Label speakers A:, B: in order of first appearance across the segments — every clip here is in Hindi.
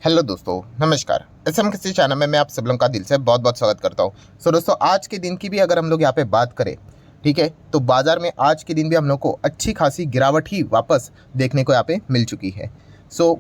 A: हेलो दोस्तों, नमस्कार। एसएम किसी चैनल में मैं आप सब लोगों का दिल से बहुत बहुत स्वागत करता हूँ। दोस्तों, आज के दिन की भी अगर हम लोग यहाँ पे बात करें, ठीक है, तो बाजार में आज के दिन भी हम लोग को अच्छी खासी गिरावट ही वापस देखने को यहाँ पे मिल चुकी है।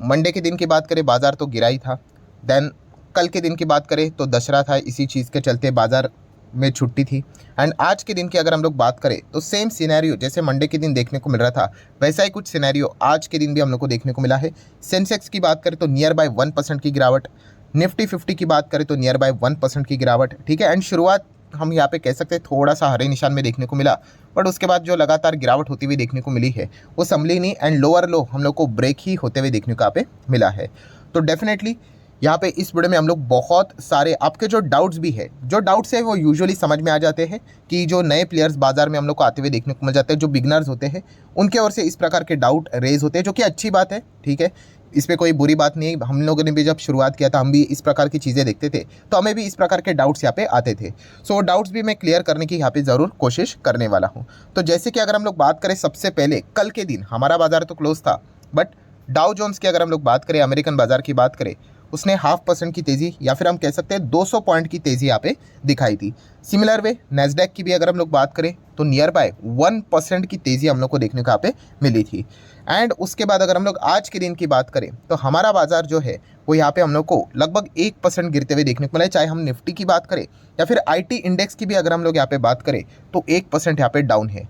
A: मंडे के दिन की बात करें, बाजार तो गिरा ही था। देन कल के दिन की बात करें तो दशहरा था, इसी चीज़ के चलते बाजार में छुट्टी थी। एंड आज के दिन की अगर हम लोग बात करें तो सेम सिनेरियो जैसे मंडे के दिन देखने को मिल रहा था, वैसा ही कुछ सिनेरियो आज के दिन भी हम लोग को देखने को मिला है। सेंसेक्स की बात करें तो नियर बाय 1% की गिरावट, निफ्टी 50 की बात करें तो नियर बाय 1% की गिरावट, ठीक है। एंड शुरुआत हम यहाँ पे कह सकते हैं थोड़ा सा हरे निशान में देखने को मिला, बट उसके बाद जो लगातार गिरावट होती हुई देखने को मिली है वो संभली नहीं एंड लोअर लो हम लोग को ब्रेक ही होते हुए देखने को यहाँ पे मिला है। तो डेफिनेटली यहाँ पे इस वीडियो में हम लोग बहुत सारे आपके जो डाउट्स भी है, जो डाउट्स है वो यूजुअली समझ में आ जाते हैं कि जो नए प्लेयर्स बाजार में हम लोग को आते हुए देखने को मिल जाते हैं, जो बिगनर्स होते हैं उनके ओर से इस प्रकार के डाउट रेज होते हैं, जो कि अच्छी बात है, ठीक है। इस पर कोई बुरी बात नहीं है। हम लोगों ने भी जब शुरुआत किया था हम भी इस प्रकार की चीज़ें देखते थे, तो हमें भी इस प्रकार के डाउट्स यहाँ पे आते थे। वो डाउट्स भी मैं क्लियर करने की यहाँ पे ज़रूर कोशिश करने वाला हूँ। तो जैसे कि अगर हम लोग बात करें, सबसे पहले कल के दिन हमारा बाजार तो क्लोज था, बट डाउ जोन्स की अगर हम लोग बात करें, अमेरिकन बाजार की बात करें, उसने 0.5% की तेज़ी या फिर हम कह सकते हैं 200 पॉइंट की तेज़ी यहाँ पे दिखाई थी। सिमिलर वे नैस्डैक की भी अगर हम लोग बात करें तो नियर बाय 1% की तेज़ी हम लोग को देखने को यहाँ पे मिली थी। एंड उसके बाद अगर हम लोग आज के दिन की बात करें तो हमारा बाजार जो है वो यहाँ पे हम लोग को लगभग 1% गिरते हुए देखने को मिला है। चाहे हम निफ्टी की बात करें या फिर IT इंडेक्स की भी अगर हम लोग यहाँ पे बात करें तो 1% यहाँ पे डाउन है।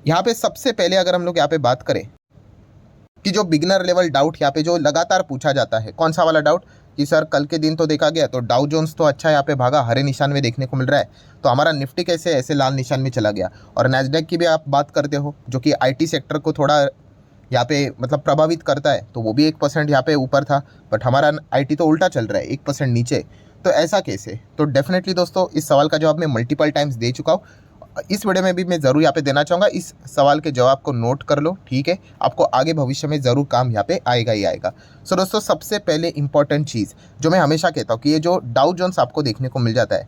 A: यहाँ पे सबसे पहले अगर हम लोग यहाँ पे बात करें कि जो बिगनर लेवल डाउट यहाँ पे जो लगातार पूछा जाता है, कौन सा वाला डाउट कि सर कल के दिन तो देखा गया तो डाउ जोन्स तो अच्छा यहाँ पे भागा, हरे निशान में देखने को मिल रहा है, तो हमारा निफ्टी कैसे ऐसे लाल निशान में चला गया। और नैस्डैक की भी आप बात करते हो जो कि IT सेक्टर को थोड़ा यहाँ पे मतलब प्रभावित करता है, तो वो भी 1% यहाँ पे ऊपर था, बट हमारा IT तो उल्टा चल रहा है, 1% नीचे। तो ऐसा कैसे? तो डेफिनेटली दोस्तों इस सवाल का जवाब मैं मल्टीपल टाइम्स दे चुका हूँ। इस वीडियो में भी मैं ज़रूर यहाँ पे देना चाहूँगा। इस सवाल के जवाब को नोट कर लो, ठीक है। आपको आगे भविष्य में ज़रूर काम यहाँ पे आएगा ही आएगा। दोस्तों, सबसे पहले इंपॉर्टेंट चीज़ जो मैं हमेशा कहता हूँ कि ये जो डाउ जोन्स आपको देखने को मिल जाता है,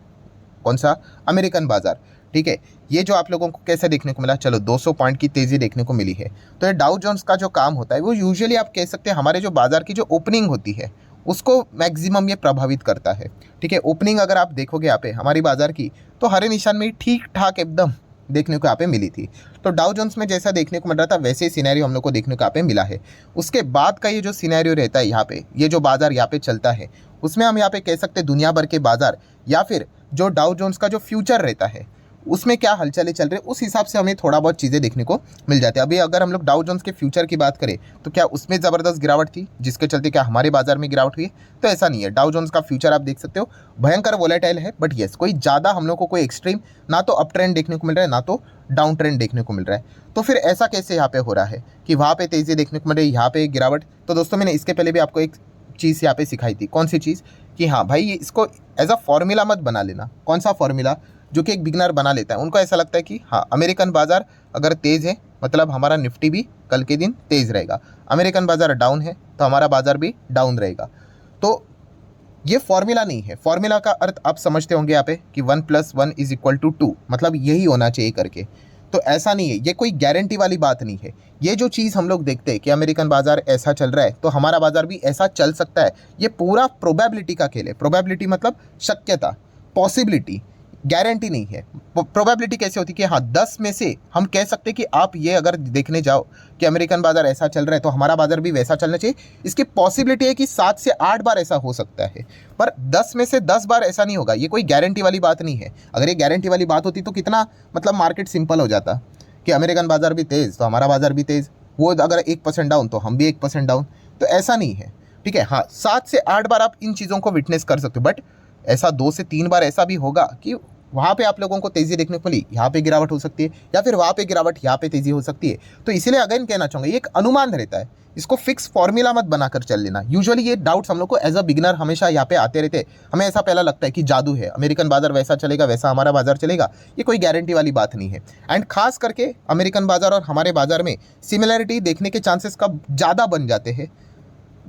A: कौन सा? अमेरिकन बाजार, ठीक है। ये जो आप लोगों को कैसे देखने को मिला, चलो 200 पॉइंट की तेज़ी देखने को मिली है। तो ये डाउ जोन्स का जो काम होता है वो यूजुअली आप कह सकते हैं हमारे जो बाजार की जो ओपनिंग होती है उसको मैक्सिमम ये प्रभावित करता है, ठीक है। ओपनिंग अगर आप देखोगे यहाँ पे हमारी बाजार की तो हरे निशान में ठीक ठाक एकदम देखने को यहाँ पे मिली थी। तो डाउ जोन्स में जैसा देखने को मिल रहा था वैसे ही सिनेरियो हम लोग को देखने को यहाँ पे मिला है। उसके बाद का ये जो सिनेरियो रहता है यहाँ पे, ये जो बाजार यहाँ पे चलता है उसमें हम यहाँ पे कह सकते हैं दुनिया भर के बाजार या फिर जो डाउ जोन्स का जो फ्यूचर रहता है उसमें क्या हलचलें चल रही है, उस हिसाब से हमें थोड़ा बहुत चीज़ें देखने को मिल जाती है। अभी अगर हम लोग डाउ जोन्स के फ्यूचर की बात करें तो क्या उसमें ज़बरदस्त गिरावट थी जिसके चलते क्या हमारे बाजार में गिरावट हुई? तो ऐसा नहीं है। डाउ जोन्स का फ्यूचर आप देख सकते हो भयंकर वोलेटाइल है, बट येस कोई ज़्यादा हम लोग को कोई एक्सट्रीम ना तो अप ट्रेंड देखने को मिल रहा है ना तो डाउन ट्रेंड देखने को मिल रहा है। तो फिर ऐसा कैसे यहाँ पे हो रहा है कि वहाँ पे तेज़ी देखने को मिल रही है, यहाँ पे गिरावट? तो दोस्तों मैंने इसके पहले भी आपको एक चीज़ यहाँ पे सिखाई थी। कौन सी चीज़? कि हाँ भाई ये इसको एज अ फॉर्मूला मत बना लेना। कौन सा फॉर्मूला? जो कि एक बिगनर बना लेता है, उनको ऐसा लगता है कि हाँ अमेरिकन बाजार अगर तेज़ है मतलब हमारा निफ्टी भी कल के दिन तेज़ रहेगा, अमेरिकन बाजार डाउन है तो हमारा बाजार भी डाउन रहेगा। तो ये फॉर्मूला नहीं है। फॉर्मूला का अर्थ आप समझते होंगे यहाँ पे कि 1 + 1 = 2, मतलब यही होना चाहिए करके। तो ऐसा नहीं है, ये कोई गारंटी वाली बात नहीं है। ये जो चीज़ हम लोग देखते हैं कि अमेरिकन बाजार ऐसा चल रहा है तो हमारा बाजार भी ऐसा चल सकता है, ये पूरा प्रोबेबिलिटी का खेल है। प्रोबेबिलिटी मतलब शक्यता, पॉसिबिलिटी, गारंटी नहीं है। प्रोबेबिलिटी कैसे होती है कि हाँ 10 में से हम कह सकते हैं कि आप ये अगर देखने जाओ कि अमेरिकन बाजार ऐसा चल रहा है तो हमारा बाजार भी वैसा चलना चाहिए, इसकी पॉसिबिलिटी है कि 7 से 8 बार ऐसा हो सकता है, पर 10 में से 10 बार ऐसा नहीं होगा। ये कोई गारंटी वाली बात नहीं है। अगर ये गारंटी वाली बात होती तो कितना मतलब मार्केट सिंपल हो जाता कि अमेरिकन बाजार भी तेज़ तो हमारा बाजार भी तेज़, वो अगर 1% डाउन तो हम भी 1% डाउन। तो ऐसा नहीं है, ठीक है। हाँ 7 से 8 बार आप इन चीज़ों को विटनेस कर सकते हो, बट ऐसा 2 से 3 बार ऐसा भी होगा कि वहाँ पे आप लोगों को तेज़ी देखने को मिली, यहाँ पे गिरावट हो सकती है, या फिर वहाँ पे गिरावट यहाँ पे तेज़ी हो सकती है। तो इसीलिए अगेन कहना चाहूँगा ये एक अनुमान रहता है, इसको फिक्स फॉर्मूला मत बनाकर चल लेना। यूजुअली ये डाउट्स हम लोग को एज अ बिगिनर हमेशा यहाँ पे आते रहते हैं। हमें ऐसा पहला लगता है कि जादू है, अमेरिकन बाजार वैसा चलेगा वैसा हमारा बाजार चलेगा। ये कोई गारंटी वाली बात नहीं है। एंड खास करके अमेरिकन बाजार और हमारे बाजार में सिमिलरिटी देखने के चांसेस कब ज़्यादा बन जाते हैं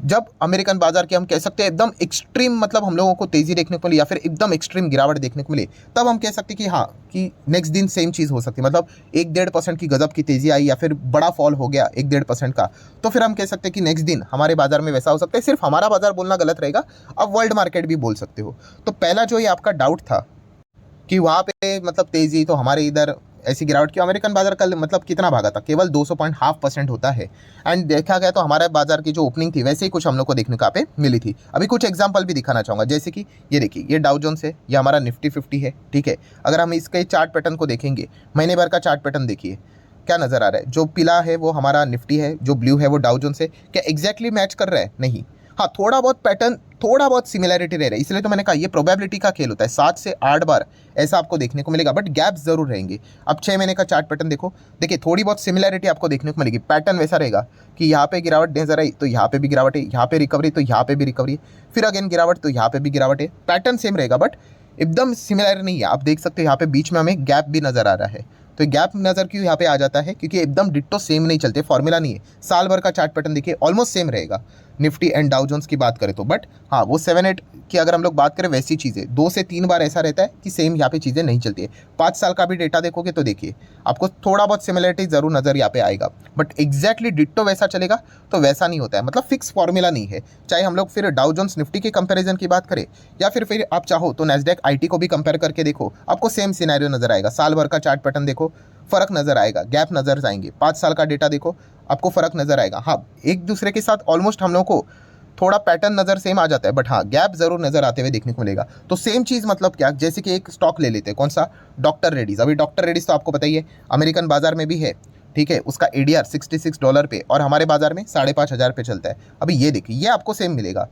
A: जब अमेरिकन बाजार की हम कह सकते हैं एकदम एक्सट्रीम मतलब हम लोगों को तेज़ी देखने को मिली या फिर एकदम एक्सट्रीम गिरावट देखने को मिली, तब हम कह सकते हैं कि हाँ कि नेक्स्ट दिन सेम चीज़ हो सकती है, मतलब 1-1.5% की गजब की तेज़ी आई या फिर बड़ा फॉल हो गया 1-1.5% का, तो फिर हम कह सकते हैं कि नेक्स्ट दिन हमारे बाजार में वैसा हो सकता है। सिर्फ हमारा बाजार बोलना गलत रहेगा, अब वर्ल्ड मार्केट भी बोल सकते हो। तो पहला जो ये आपका डाउट था कि वहाँ पे मतलब तेज़ी तो हमारे इधर ऐसी गिरावट की, अमेरिकन बाजार कल मतलब कितना भागा था, केवल 2.5% होता है। एंड देखा गया तो हमारे बाजार की जो ओपनिंग थी वैसे ही कुछ हम लोग को देखने को यहाँ पे मिली थी। अभी कुछ एग्जांपल भी दिखाना चाहूँगा, जैसे कि ये देखिए, ये डाउ जोन्स है, ये हमारा निफ्टी 50 है, ठीक है। अगर हम इसके चार्ट पैटर्न को देखेंगे, महीने भर का चार्ट पैटर्न देखिए क्या नज़र आ रहा है। जो पीला है वो हमारा निफ्टी है, जो ब्लू है वो डाउ जोन्स है। क्या एग्जैक्टली मैच कर रहा है? नहीं। हाँ, थोड़ा बहुत पैटर्न, थोड़ा बहुत सिमिलैरिटी रह रहा है, इसलिए तो मैंने कहा ये प्रोबेबिलिटी का खेल होता है। 7 से 8 बार ऐसा आपको देखने को मिलेगा, बट गैप्स जरूर रहेंगे। अब 6 महीने का चार्ट पैटर्न देखो, देखिए थोड़ी बहुत सिमिलैरिटी आपको देखने को मिलेगी। पैटर्न वैसा रहेगा कि यहाँ पे गिरावट नजर आई तो यहाँ पे भी गिरावट है, यहाँ पे रिकवरी तो यहाँ पे भी रिकवरी है, फिर अगेन गिरावट तो यहाँ पे भी गिरावट है। पैटर्न सेम रहेगा बट एकदम सिमिलर नहीं है। आप देख सकते हो यहाँ पे बीच में हमें गैप भी नजर आ रहा है। तो गैप नजर क्यों यहाँ पे आ जाता है? क्योंकि एकदम डिट्टो सेम नहीं चलते, फॉर्मूला नहीं है। साल भर का चार्ट पैटर्न देखिए ऑलमोस्ट सेम रहेगा निफ्टी एंड डाउ जोन्स की बात करें तो, बट हाँ वो 7-8 की अगर हम लोग बात करें वैसी चीज़ें 2 से 3 बार ऐसा रहता है कि सेम यहाँ पे चीज़ें नहीं चलती है। 5 साल का भी डेटा देखोगे तो देखिए आपको थोड़ा बहुत सिमिलरिटी जरूर नजर यहाँ पे आएगा, बट एग्जैक्टली डिट्टो वैसा चलेगा तो वैसा नहीं होता है। मतलब फिक्स फॉर्मूला नहीं है। चाहे हम लोग फिर डाउ जोन्स निफ्टी के कंपेरिजन की बात करें या फिर आप चाहो तो नैस्डैक आईटी को भी कंपेयर करके देखो, आपको सेम सिनेरियो नजर आएगा। साल भर का चार्ट पैटर्न देखो, फर्क नजर आएगा, गैप नजर आएंगे। 5 साल का डेटा देखो, आपको फर्क नजर आएगा। हाँ, एक दूसरे के साथ ऑलमोस्ट हम लोग को थोड़ा पैटर्न नजर सेम आ जाता है, बट हाँ गैप जरूर नजर आते हुए देखने को मिलेगा। तो सेम चीज मतलब क्या, जैसे कि एक स्टॉक ले लेते हैं, कौन सा, डॉक्टर रेड्डीज। अभी डॉक्टर रेड्डीज तो आपको बताइए अमेरिकन बाजार में भी है, ठीक है। उसका एडीआर $66 पे और हमारे बाजार में 5,500 पे चलता है। अभी ये देखिए, ये आपको सेम मिलेगा।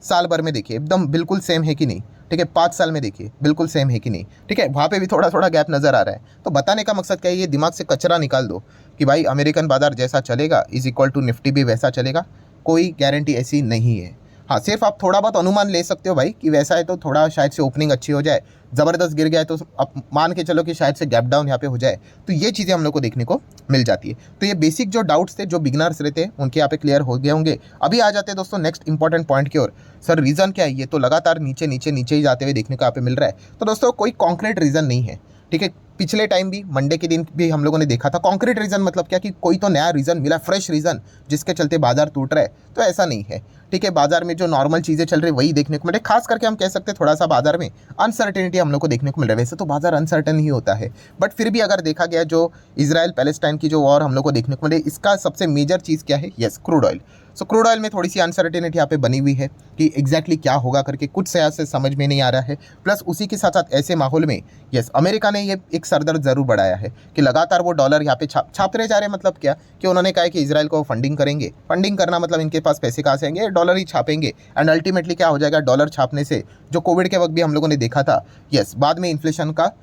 A: साल भर में देखिए एकदम बिल्कुल सेम है कि नहीं, ठीक है। 5 साल में देखिए बिल्कुल सेम है कि नहीं, ठीक है। वहाँ पे भी थोड़ा थोड़ा गैप नजर आ रहा है। तो बताने का मकसद क्या है, ये दिमाग से कचरा निकाल दो कि भाई अमेरिकन बाजार जैसा चलेगा इज इक्वल टू निफ्टी भी वैसा चलेगा। कोई गारंटी ऐसी नहीं है। हाँ, सिर्फ आप थोड़ा बहुत अनुमान ले सकते हो भाई कि वैसा है तो थोड़ा शायद से ओपनिंग अच्छी हो जाए, ज़बरदस्त गिर गया है तो आप मान के चलो कि शायद से गैप डाउन यहाँ पे हो जाए। तो ये चीज़ें हम लोग को देखने को मिल जाती है। तो ये बेसिक जो डाउट्स थे, जो बिगनर्स रहते हैं उनके यहाँ पे क्लियर हो गए होंगे। अभी आ जाते हैं दोस्तों नेक्स्ट इंपॉर्टेंट पॉइंट की ओर। सर रीज़न क्या है, ये तो लगातार नीचे नीचे नीचे ही जाते हुए देखने को यहाँ पे मिल रहा है। तो दोस्तों कोई कॉन्क्रीट रीज़न नहीं है, ठीक है। पिछले टाइम भी मंडे के दिन भी हम लोगों ने देखा था कॉन्क्रीट रीज़न मतलब क्या, कि कोई तो नया रीज़न मिला, फ्रेश रीज़न जिसके चलते बाजार टूट रहा है। तो ऐसा नहीं है, ठीक है। बाजार में जो नॉर्मल चीज़ें चल रही है वही देखने को मिले। खास करके हम कह सकते हैं थोड़ा सा बाजार में अनसर्टेनिटी हम लोग को देखने को मिल रहा है। वैसे तो बाजार अनसर्टन ही होता है, बट फिर भी अगर देखा गया जो इजराइल पैलेस्टाइन की जो वॉर हम लोग को देखने को मिले, इसका सबसे मेजर चीज़ क्या है, यस, क्रूड ऑयल। सो क्रूड ऑयल में थोड़ी सी अनसर्टेनिटी यहाँ पे बनी हुई है कि एग्जैक्टली क्या होगा करके कुछ से समझ में नहीं आ रहा है। प्लस उसी के साथ साथ ऐसे माहौल में यस अमेरिका ने ये एक सरदर्द जरूर बढ़ाया है कि लगातार वो डॉलर यहाँ पे छापते जा रहे हैं। मतलब क्या कि उन्होंने कहा है कि इजराइल को फंडिंग करेंगे। फंडिंग करना मतलब इनके पास पैसे कहाँ से आएंगे, डॉलर ही छापेंगे। एंड अल्टीमेटली क्या हो जाएगा, डॉलर छापने से जो कोविड के वक्त भी हम लोगों ने देखा था, यस, बाद में इन्फ्लेशन का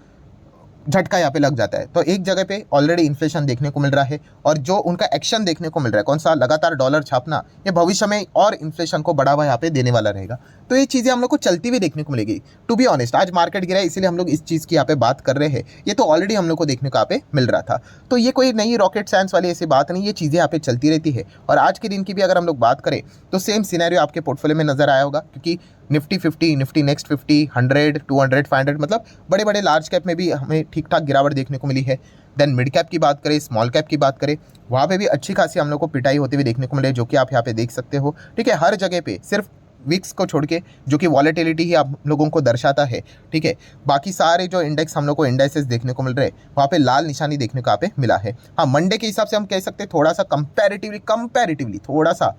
A: झटका यहाँ पे लग जाता है। तो एक जगह पे ऑलरेडी इन्फ्लेशन देखने को मिल रहा है और जो उनका एक्शन देखने को मिल रहा है, कौन सा, लगातार डॉलर छापना, ये भविष्य में और इन्फ्लेशन को बढ़ावा यहाँ पे देने वाला रहेगा। तो ये चीज़ें हम लोग को चलती हुई देखने को मिलेगी। टू बी ऑनेस्ट, आज मार्केट गिरा है इसीलिए हम लोग इस चीज़ की यहाँ पे बात कर रहे हैं। ये तो ऑलरेडी हम लोग को देखने को यहाँ पे मिल रहा था। तो ये कोई नई रॉकेट साइंस वाली ऐसी बात नहीं, ये चीज़ें यहाँ पे चलती रहती है। और आज के दिन की भी अगर हम लोग बात करें तो सेम सिनेरियो आपके पोर्टफोलियो में नजर आया होगा, क्योंकि निफ्टी 50, निफ्टी नेक्स्ट 50, 100, 200, 500 मतलब बड़े बड़े लार्ज कैप में भी हमें ठीक ठाक गिरावट देखने को मिली है। देन मिड कैप की बात करें, स्मॉल कैप की बात करें, वहाँ पे भी अच्छी खासी हम लोग को पिटाई होती हुई देखने को मिले, जो कि आप यहाँ पे देख सकते हो, ठीक है। हर जगह पे सिर्फ विक्स को छोड़ के, जो कि वॉलेटिलिटी ही आप लोगों को दर्शाता है, ठीक है। बाकी सारे जो इंडेक्स हम लोग को इंडेक्सेस देखने को मिल रहे हैं वहाँ पे लाल निशानी देखने को यहाँ पे मिला है। हाँ, मंडे के हिसाब से हम कह सकते हैं थोड़ा सा कंपैरेटिवली थोड़ा सा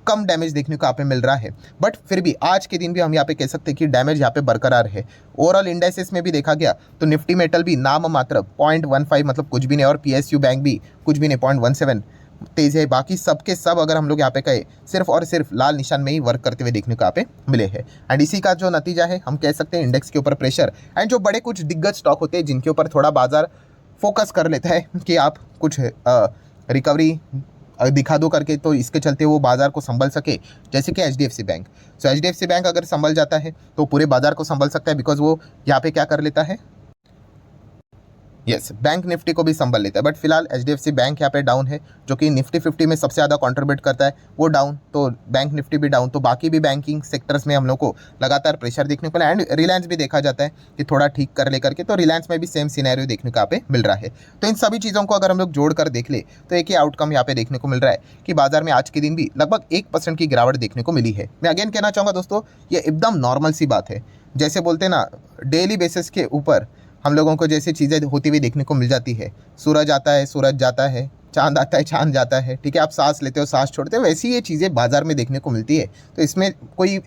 A: कम डैमेज देखने को यहाँ पे मिल रहा है। बट फिर भी आज के दिन भी हम यहाँ पे कह सकते हैं कि डैमेज यहाँ पे बरकरार है। ओवरऑल इंडेक्सेस में भी देखा गया तो निफ्टी मेटल भी नाम मात्र 0.15 मतलब कुछ भी नहीं, और पीएसयू बैंक भी कुछ भी नहीं, 0.17 तेज है। बाकी सबके सब अगर हम लोग यहाँ पे कहे सिर्फ और सिर्फ लाल निशान में ही वर्क करते हुए देखने को यहाँ पे मिले हैं। एंड इसी का जो नतीजा है, हम कह सकते हैं इंडेक्स के ऊपर प्रेशर, एंड जो बड़े कुछ दिग्गज स्टॉक होते हैं जिनके ऊपर थोड़ा बाजार फोकस कर लेता है कि आप कुछ रिकवरी दिखा दो करके, तो इसके चलते वो बाजार को संभल सके, जैसे कि एचडीएफसी बैंक। सो एचडीएफसी बैंक अगर संभल जाता है तो पूरे बाजार को संभल सकता है, बिकॉज वो यहाँ पे क्या कर लेता है, यस, बैंक निफ्टी को भी संभल लेता है, बट फिलहाल एचडीएफसी बैंक यहाँ पे डाउन है, जो कि निफ्टी 50 में सबसे ज़्यादा कंट्रीब्यूट करता है, वो डाउन, तो बैंक निफ्टी भी डाउन। तो बाकी भी बैंकिंग सेक्टर्स में हम लोग को लगातार प्रेशर देखने को मिला। एंड रिलायंस भी देखा जाता है कि थोड़ा ठीक कर लेकर के, तो रिलायंस में भी सेम सिनेरियो देखने को यहाँ पे मिल रहा है। तो इन सभी चीज़ों को अगर हम लोग जोड़कर देख ले तो एक ही आउटकम यहाँ पे देखने को मिल रहा है कि बाजार में आज के दिन भी लगभग 1% की गिरावट देखने को मिली है। मैं अगेन कहना चाहूँगा दोस्तों, ये एकदम नॉर्मल सी बात है। जैसे बोलते हैं ना, डेली बेसिस के ऊपर हम लोगों को जैसी चीज़ें होती हुई देखने को मिल जाती है, सूरज आता है, सूरज जाता है, चांद आता है, चांद जाता है, ठीक है, आप सांस लेते हो, सांस छोड़ते हो, वैसी ये चीज़ें बाजार में देखने को मिलती है। तो इसमें कोई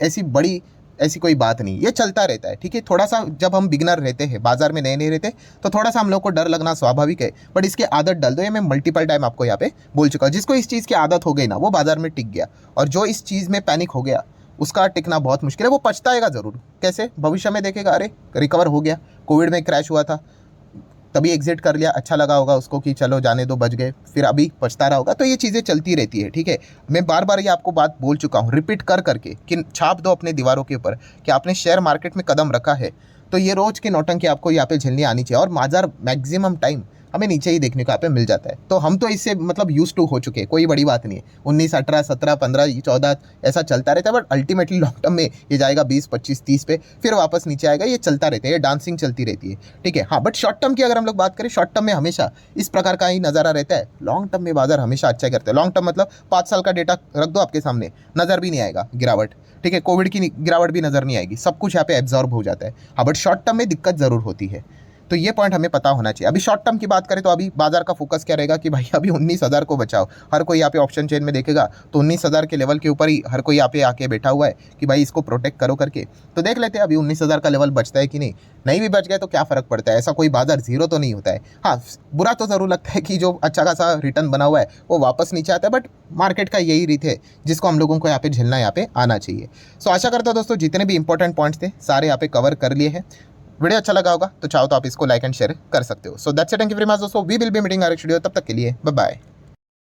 A: ऐसी कोई बात नहीं, ये चलता रहता है, ठीक है। थोड़ा सा जब हम बिगनर रहते हैं, बाजार में नए नए रहते, तो थोड़ा सा हम लोग को डर लगना स्वाभाविक है, बट इसकी आदत डाल दो। ये मैं मल्टीपल टाइम आपको यहाँ पे बोल चुका हूँ। जिसको इस चीज़ की आदत हो गई ना, वो बाजार में टिक गया, और जो इस चीज़ में पैनिक हो गया उसका टिकना बहुत मुश्किल है। वो पछताएगा ज़रूर, कैसे, भविष्य में देखेगा, अरे रिकवर हो गया, कोविड में क्रैश हुआ था, तभी एग्जिट कर लिया, अच्छा लगा होगा उसको कि चलो जाने दो, बच गए, फिर अभी पछता रहा होगा। तो ये चीज़ें चलती रहती है, ठीक है। मैं बार बार ये आपको बात बोल चुका हूँ, रिपीट कर करके, कि छाप दो अपने दीवारों के ऊपर कि आपने शेयर मार्केट में कदम रखा है, तो ये रोज़ की नौटंकी आपको यहाँ पे झेलनी आनी चाहिए। और बाजार मैक्सिमम टाइम हमें नीचे ही देखने को यहाँ पे मिल जाता है, तो हम तो इससे मतलब यूज टू हो चुके हैं, कोई बड़ी बात नहीं है। 19, 18, 17, 15, 14 ऐसा चलता रहता है, बट अल्टीमेटली लॉन्ग टर्म में ये जाएगा 20, 25, 30 पे, फिर वापस नीचे आएगा। ये चलता रहता है, ये डांसिंग चलती रहती है, ठीक है। हाँ, बट शॉर्ट टर्म की अगर हम लोग बात करें, शॉर्ट टर्म में हमेशा इस प्रकार का ही नज़ारा रहता है। लॉन्ग टर्म में बाजार हमेशा अच्छा ही करता है। लॉन्ग टर्म मतलब 5 साल का डेटा रख दो आपके सामने, नज़र भी नहीं आएगा गिरावट, ठीक है। कोविड की गिरावट भी नज़र नहीं आएगी, सब कुछ यहाँ पे एब्जॉर्ब हो जाता है। हाँ, बट शॉर्ट टर्म में दिक्कत ज़रूर होती है, तो ये पॉइंट हमें पता होना चाहिए। अभी शॉर्ट टर्म की बात करें तो अभी बाजार का फोकस क्या रहेगा कि भाई अभी 19,000 को बचाओ। हर कोई यहाँ पे ऑप्शन चेन में देखेगा तो 19,000 के लेवल के ऊपर ही हर कोई यहाँ पे आके बैठा हुआ है कि भाई इसको प्रोटेक्ट करो करके। तो देख लेते हैं अभी 19,000 का लेवल बचता है कि नहीं। नहीं भी बच गए तो क्या फ़र्क पड़ता है, ऐसा कोई बाजार जीरो तो नहीं होता है। हाँ, बुरा तो ज़रूर लगता है कि जो अच्छा खासा रिटर्न बना हुआ है वो वापस नीचे आता है, बट मार्केट का यही रीत है जिसको हम लोगों को यहाँ पे झेलना, यहाँ पे आना चाहिए। सो आशा करता हूँ दोस्तों जितने भी इंपॉर्टेंट पॉइंट्स थे सारे यहाँ पे कवर कर लिए हैं। वीडियो अच्छा लगा होगा तो चाहो तो आप इसको लाइक एंड शेयर कर सकते हो। So that's it, thank you very much दोस्तों, we will be meeting next video, तब तक के लिए बाय बाय।